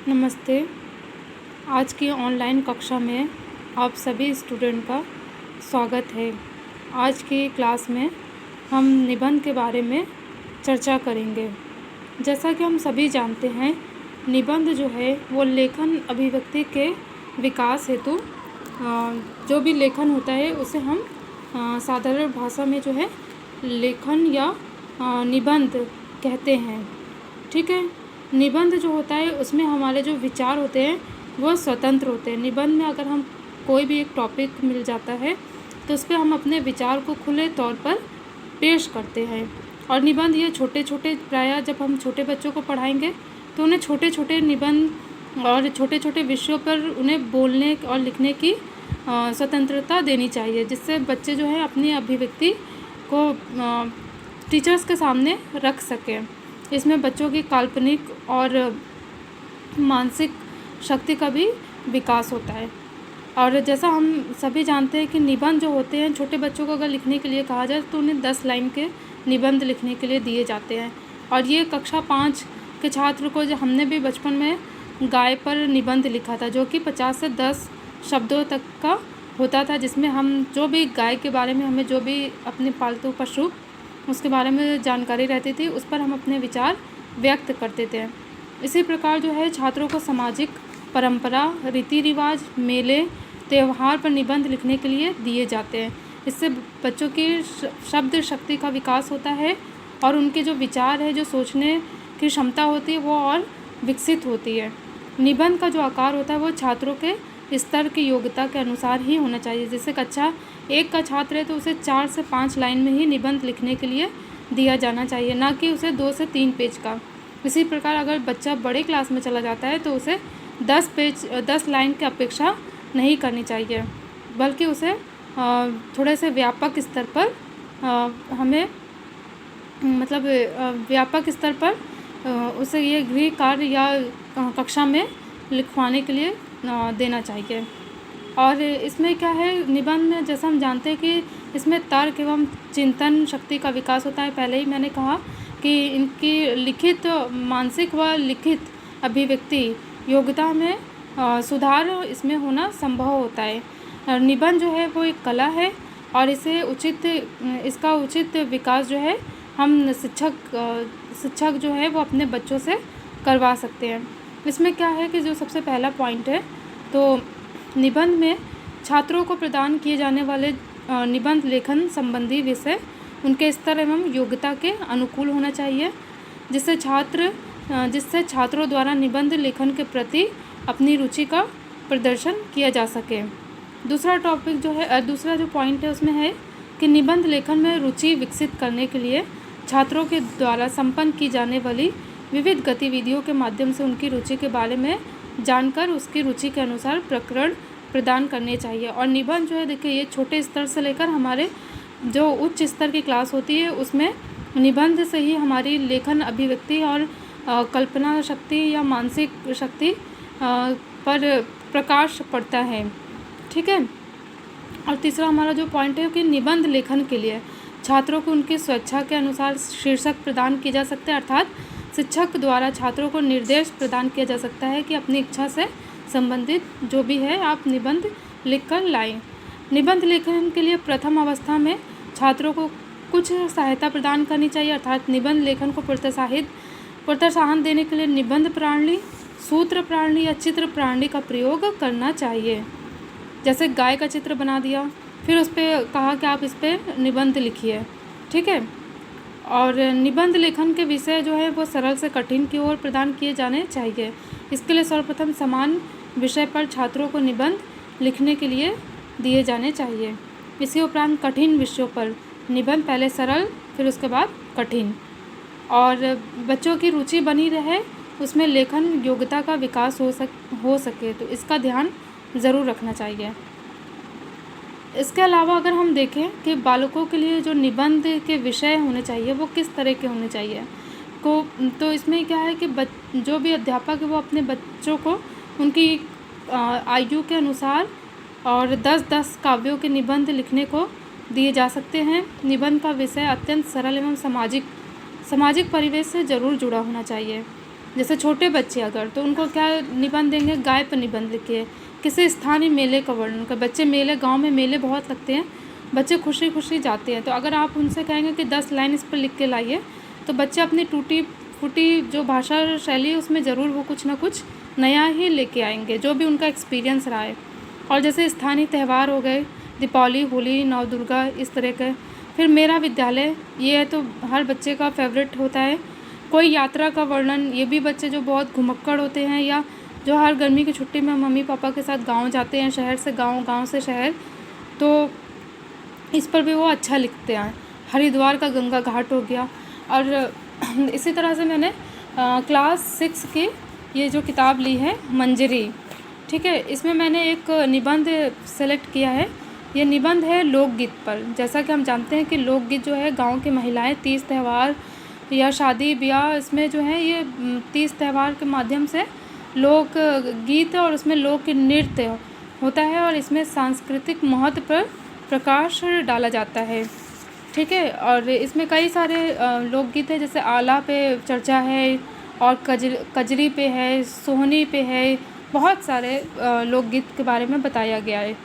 नमस्ते। आज की ऑनलाइन कक्षा में आप सभी स्टूडेंट का स्वागत है। आज की क्लास में हम निबंध के बारे में चर्चा करेंगे। जैसा कि हम सभी जानते हैं, निबंध जो है वो लेखन अभिव्यक्ति के विकास हेतु जो भी लेखन होता है उसे हम साधारण भाषा में जो है लेखन या निबंध कहते हैं। ठीक है। निबंध जो होता है उसमें हमारे जो विचार होते हैं वो स्वतंत्र होते हैं। निबंध में अगर हम कोई भी एक टॉपिक मिल जाता है तो उस पर हम अपने विचार को खुले तौर पर पेश करते हैं। और निबंध ये छोटे छोटे प्रायः जब हम छोटे बच्चों को पढ़ाएंगे तो उन्हें छोटे छोटे निबंध और छोटे छोटे विषयों पर उन्हें बोलने और लिखने की स्वतंत्रता देनी चाहिए, जिससे बच्चे जो है अपनी अभिव्यक्ति को टीचर्स के सामने रख सकें। इसमें बच्चों की काल्पनिक और मानसिक शक्ति का भी विकास होता है। और जैसा हम सभी जानते हैं कि निबंध जो होते हैं, छोटे बच्चों को अगर लिखने के लिए कहा जाए तो उन्हें 10 लाइन के निबंध लिखने के लिए दिए जाते हैं। और ये कक्षा 5 के छात्र को जो हमने भी बचपन में गाय पर निबंध लिखा था, जो कि 50 से 10 शब्दों तक का होता था, जिसमें हम जो भी गाय के बारे में हमें जो भी अपने पालतू पशु उसके बारे में जानकारी रहती थी उस पर हम अपने विचार व्यक्त करते थे। इसी प्रकार जो है छात्रों को सामाजिक परंपरा, रीति रिवाज, मेले, त्यौहार पर निबंध लिखने के लिए दिए जाते हैं। इससे बच्चों की शब्द शक्ति का विकास होता है और उनके जो विचार है, जो सोचने की क्षमता होती है वो और विकसित होती है। निबंध का जो आकार होता है वो छात्रों के स्तर की योग्यता के अनुसार ही होना चाहिए। जैसे कक्षा 1 का छात्र है तो उसे 4 से 5 लाइन में ही निबंध लिखने के लिए दिया जाना चाहिए, ना कि उसे 2 से 3 पेज का। इसी प्रकार अगर बच्चा बड़े क्लास में चला जाता है तो उसे 10 लाइन की अपेक्षा नहीं करनी चाहिए, बल्कि उसे थोड़े से व्यापक स्तर पर हमें मतलब व्यापक स्तर पर उसे ये गृह कार्य या कक्षा में लिखवाने के लिए देना चाहिए। और इसमें क्या है, निबंध में जैसा हम जानते हैं कि इसमें तर्क एवं चिंतन शक्ति का विकास होता है। पहले ही मैंने कहा कि इनकी लिखित, मानसिक व लिखित अभिव्यक्ति योग्यता में सुधार इसमें होना संभव होता है। निबंध जो है वो एक कला है और इसका उचित विकास जो है हम शिक्षक जो है वो अपने बच्चों से करवा सकते हैं। इसमें क्या है कि जो सबसे पहला पॉइंट है, तो निबंध में छात्रों को प्रदान किए जाने वाले निबंध लेखन संबंधी विषय उनके स्तर एवं योग्यता के अनुकूल होना चाहिए, जिससे छात्रों द्वारा निबंध लेखन के प्रति अपनी रुचि का प्रदर्शन किया जा सके। दूसरा जो पॉइंट है उसमें है कि निबंध लेखन में रुचि विकसित करने के लिए छात्रों के द्वारा संपन्न की जाने वाली विविध गतिविधियों के माध्यम से उनकी रुचि के बारे में जानकर उसकी रुचि के अनुसार प्रकरण प्रदान करने चाहिए। और निबंध जो है, देखिए, ये छोटे स्तर से लेकर हमारे जो उच्च स्तर की क्लास होती है उसमें निबंध से ही हमारी लेखन अभिव्यक्ति और कल्पना शक्ति या मानसिक शक्ति पर प्रकाश पड़ता है। ठीक है। और तीसरा हमारा जो पॉइंट है कि निबंध लेखन के लिए छात्रों को उनकी स्वेच्छा के अनुसार शीर्षक प्रदान किए जा सकते हैं, अर्थात शिक्षक द्वारा छात्रों को निर्देश प्रदान किया जा सकता है कि अपनी इच्छा से संबंधित जो भी है आप निबंध लिखकर लाएं। निबंध लेखन के लिए प्रथम अवस्था में छात्रों को कुछ सहायता प्रदान करनी चाहिए, अर्थात निबंध लेखन को प्रोत्साहन देने के लिए निबंध प्रणाली, सूत्र प्रणाली या चित्र प्रणाली का प्रयोग करना चाहिए। जैसे गाय का चित्र बना दिया, फिर उस पर कहा कि आप इस पर निबंध लिखिए। ठीक है। और निबंध लेखन के विषय जो है वो सरल से कठिन की ओर प्रदान किए जाने चाहिए। इसके लिए सर्वप्रथम समान विषय पर छात्रों को निबंध लिखने के लिए दिए जाने चाहिए। इसी उपरांत कठिन विषयों पर निबंध, पहले सरल फिर उसके बाद कठिन, और बच्चों की रुचि बनी रहे, उसमें लेखन योग्यता का विकास हो सके तो इसका ध्यान ज़रूर रखना चाहिए। इसके अलावा अगर हम देखें कि बालकों के लिए जो निबंध के विषय होने चाहिए वो किस तरह के होने चाहिए तो इसमें क्या है कि जो भी अध्यापक है वो अपने बच्चों को उनकी आयु के अनुसार और 10-10 काव्यों के निबंध लिखने को दिए जा सकते हैं। निबंध का विषय अत्यंत सरल एवं सामाजिक परिवेश से ज़रूर जुड़ा होना चाहिए। जैसे छोटे बच्चे अगर, तो उनको क्या निबंध देंगे, गाय पर निबंध लिखिए। किसी स्थानीय मेले का वर्णन कर, बच्चे मेले, गांव में मेले बहुत लगते हैं, बच्चे खुशी खुशी जाते हैं, तो अगर आप उनसे कहेंगे कि 10 लाइन इस पर लिख के लाइए, तो बच्चे अपनी टूटी फूटी जो भाषा शैली है उसमें ज़रूर वो कुछ ना कुछ नया ही लेके आएंगे, जो भी उनका एक्सपीरियंस रहा है। और जैसे स्थानीय त्यौहार हो गए, दीपावली, होली, नव दुर्गा, इस तरह के। फिर मेरा विद्यालय, ये है तो हर बच्चे का फेवरेट होता है। कोई यात्रा का वर्णन, ये भी बच्चे जो बहुत घुमक्कड़ होते हैं या जो हर गर्मी की छुट्टी में मम्मी पापा के साथ गांव जाते हैं, शहर से गांव, गांव से शहर, तो इस पर भी वो अच्छा लिखते हैं। हरिद्वार का गंगा घाट हो गया। और इसी तरह से मैंने क्लास 6 की ये जो किताब ली है, मंजरी, ठीक है, इसमें मैंने एक निबंध सेलेक्ट किया है। ये निबंध है लोकगीत पर। जैसा कि हम जानते हैं कि लोकगीत जो है, गांव की महिलाएं तीज त्यौहार या शादी ब्याह, इसमें जो है ये तीज त्यौहार के माध्यम से लोक गीत और उसमें लोक नृत्य होता है और इसमें सांस्कृतिक महत्व पर प्रकाश डाला जाता है, ठीक है। और इसमें कई सारे लोकगीत है, जैसे आला पे चर्चा है और कजरी पे है, सोहनी पे है, बहुत सारे लोकगीत के बारे में बताया गया है।